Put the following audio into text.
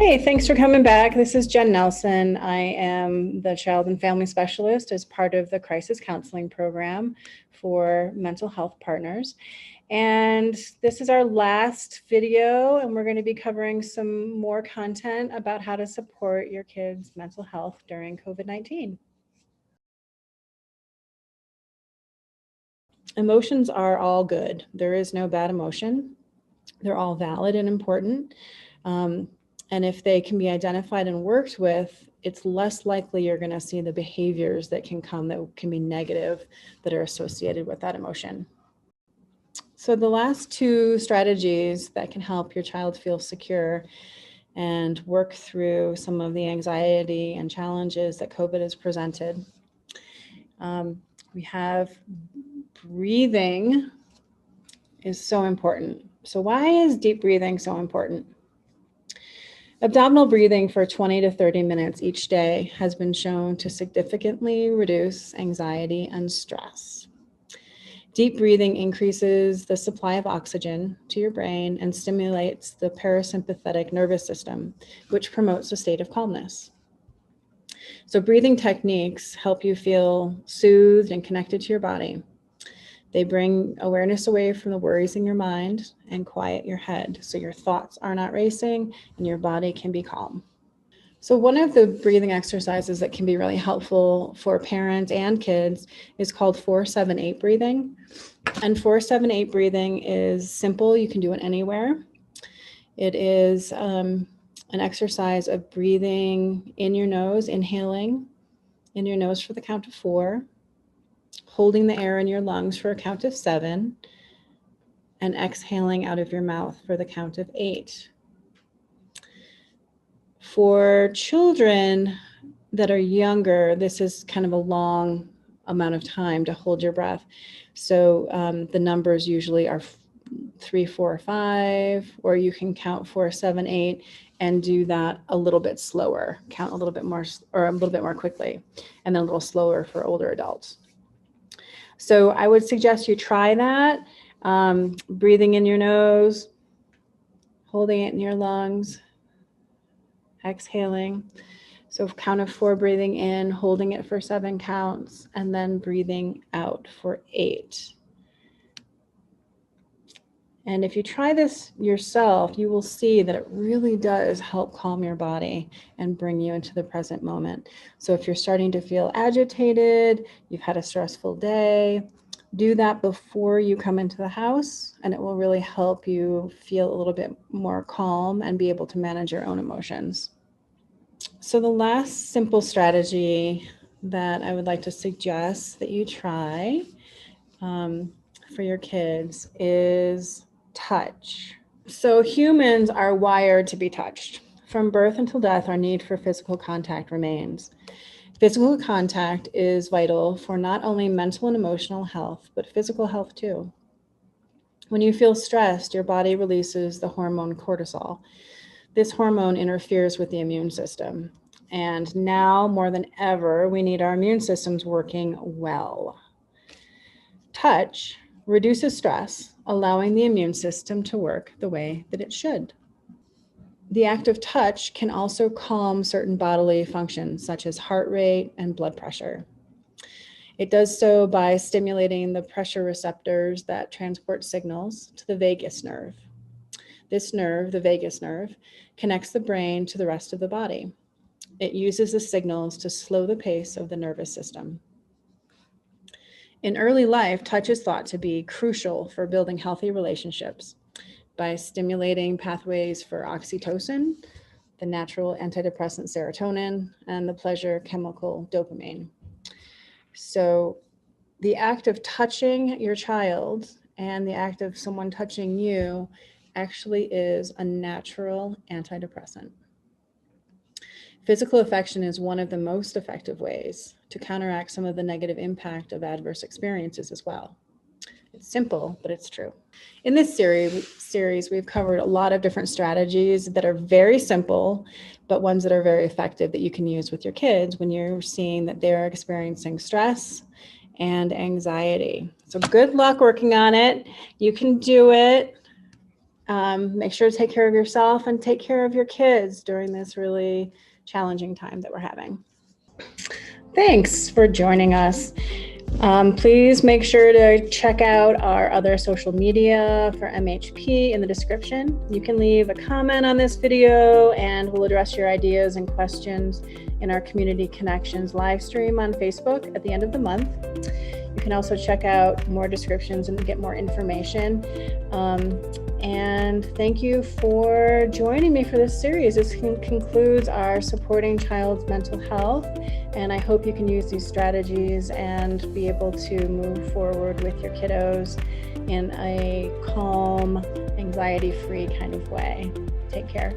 Hey, thanks for coming back. This is Jen Nelson. I am the Child and Family Specialist as part of the Crisis Counseling Program for Mental Health Partners. And this is our last video, and we're going to be covering some more content about how to support your kids' mental health during COVID-19. Emotions are all good. There is no bad emotion. They're all valid and important. And if they can be identified and worked with, it's less likely you're going to see the behaviors that can come that can be negative that are associated with that emotion. So the last two strategies that can help your child feel secure and work through some of the anxiety and challenges that COVID has presented. We have breathing is so important. So why is deep breathing so important? Abdominal breathing for 20 to 30 minutes each day has been shown to significantly reduce anxiety and stress. Deep breathing increases the supply of oxygen to your brain and stimulates the parasympathetic nervous system, which promotes a state of calmness. So breathing techniques help you feel soothed and connected to your body. They bring awareness away from the worries in your mind and quiet your head so your thoughts are not racing and your body can be calm. So one of the breathing exercises that can be really helpful for parents and kids is called 4-7-8 breathing. And 4-7-8 breathing is simple. You can do it anywhere. It is an exercise of breathing in your nose, inhaling in your nose for the count of 4, holding the air in your lungs for a count of 7, and exhaling out of your mouth for the count of 8. For children that are younger, this is kind of a long amount of time to hold your breath. So the numbers usually are 3, 4, 5, or you can count 4, 7, 8 and do that a little bit slower, count a little bit more or a little bit more quickly, and then a little slower for older adults. So I would suggest you try that, breathing in your nose, holding it in your lungs, exhaling. So count of 4, breathing in, holding it for 7 counts, and then breathing out for 8. And if you try this yourself, you will see that it really does help calm your body and bring you into the present moment. So if you're starting to feel agitated, you've had a stressful day, do that before you come into the house, and it will really help you feel a little bit more calm and be able to manage your own emotions. So the last simple strategy that I would like to suggest that you try for your kids is touch. So humans are wired to be touched. From birth until death, our need for physical contact remains. Physical contact is vital for not only mental and emotional health, but physical health too. When you feel stressed, your body releases the hormone cortisol. This hormone interferes with the immune system. And now more than ever, we need our immune systems working well. Touch reduces stress, allowing the immune system to work the way that it should. The act of touch can also calm certain bodily functions, such as heart rate and blood pressure. It does so by stimulating the pressure receptors that transport signals to the vagus nerve. This nerve, the vagus nerve, connects the brain to the rest of the body. It uses the signals to slow the pace of the nervous system. In early life, touch is thought to be crucial for building healthy relationships by stimulating pathways for oxytocin, the natural antidepressant serotonin, and the pleasure chemical dopamine. So the act of touching your child and the act of someone touching you actually is a natural antidepressant. Physical affection is one of the most effective ways to counteract some of the negative impact of adverse experiences as well. It's simple, but it's true. In this series, we've covered a lot of different strategies that are very simple, but ones that are very effective that you can use with your kids when you're seeing that they're experiencing stress and anxiety. So good luck working on it. You can do it. Make sure to take care of yourself and take care of your kids during this really challenging time that we're having. Thanks for joining us. Please make sure to check out our other social media for MHP in the description. You can leave a comment on this video and we'll address your ideas and questions in our Community Connections live stream on Facebook at the end of the month. You can also check out more descriptions and get more information. And thank you for joining me for this series. This concludes our Supporting Child's Mental Health, and I hope you can use these strategies and be able to move forward with your kiddos in a calm, anxiety-free kind of way. Take care.